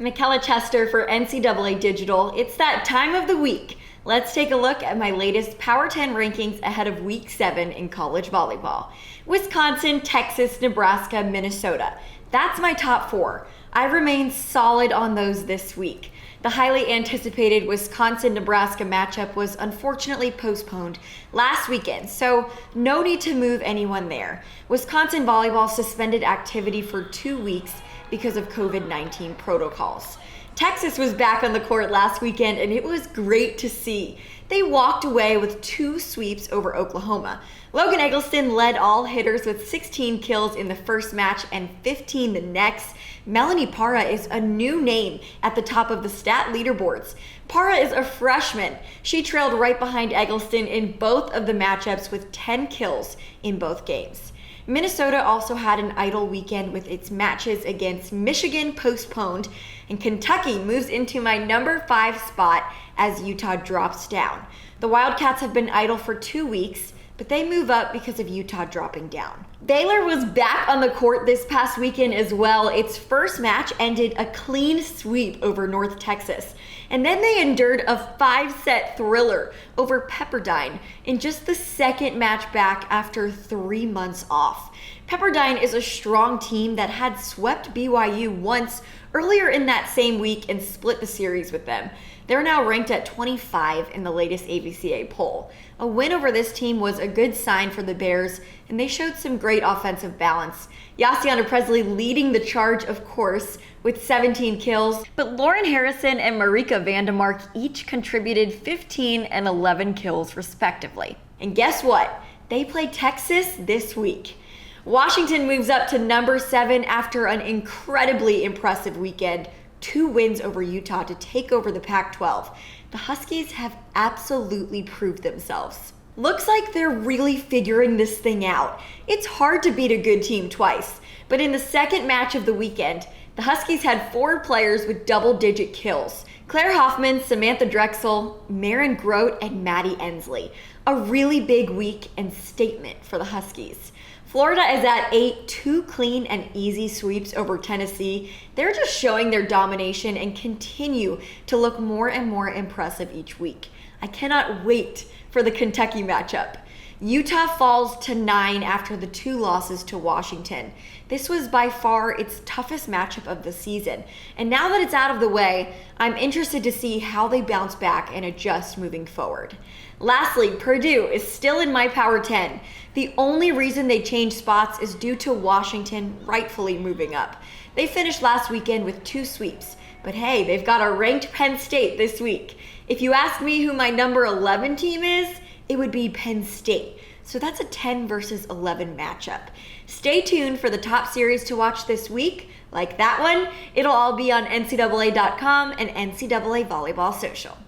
Michaela Chester for NCAA Digital. It's that time of the week. Let's take a look at my latest Power 10 rankings ahead of Week 7 in college volleyball. Wisconsin, Texas, Nebraska, Minnesota. That's my top 4. I remain solid on those this week. The highly anticipated Wisconsin-Nebraska matchup was unfortunately postponed last weekend, so no need to move anyone there. Wisconsin volleyball suspended activity for 2 weeks because of COVID-19 protocols. Texas was back on the court last weekend, and it was great to see. They walked away with 2 sweeps over Oklahoma. Logan Eggleston led all hitters with 16 kills in the first match and 15 the next. Melanie Parra is a new name at the top of the stat leaderboards. Parra is a freshman. She trailed right behind Eggleston in both of the matchups with 10 kills in both games. Minnesota also had an idle weekend with its matches against Michigan postponed, and Kentucky moves into my number 5 spot as Utah drops down. The Wildcats have been idle for 2 weeks, but they move up because of Utah dropping down. Baylor was back on the court this past weekend as well. Its first match ended a clean sweep over North Texas. And then they endured a 5-set thriller over Pepperdine in just the second match back after 3 months off. Pepperdine is a strong team that had swept BYU once earlier in that same week and split the series with them. They're now ranked at 25 in the latest AVCA poll. A win over this team was a good sign for the Bears, and they showed some great offensive balance. Yassiana Presley leading the charge, of course, with 17 kills, but Lauren Harrison and Marika Vandemark each contributed 15 and 11 kills respectively. And guess what? They play Texas this week. Washington moves up to number 7 after an incredibly impressive weekend. 2 wins over Utah to take over the Pac-12. The Huskies have absolutely proved themselves. Looks like they're really figuring this thing out. It's hard to beat a good team twice, but in the second match of the weekend, the Huskies had 4 players with double-digit kills. Claire Hoffman, Samantha Drexel, Maren Grote, and Maddie Ensley. A really big week and statement for the Huskies. Florida is at 8, 2 clean and easy sweeps over Tennessee. They're just showing their domination and continue to look more and more impressive each week. I cannot wait for the Kentucky matchup. Utah falls to 9 after the 2 losses to Washington. This was by far its toughest matchup of the season. And now that it's out of the way, I'm interested to see how they bounce back and adjust moving forward. Lastly, Purdue is still in my Power 10. The only reason they changed spots is due to Washington rightfully moving up. They finished last weekend with 2 sweeps, but hey, they've got a ranked Penn State this week. If you ask me who my number 11 team is, it would be Penn State. So that's a 10 versus 11 matchup. Stay tuned for the top series to watch this week. Like that one, it'll all be on NCAA.com and NCAA Volleyball Social.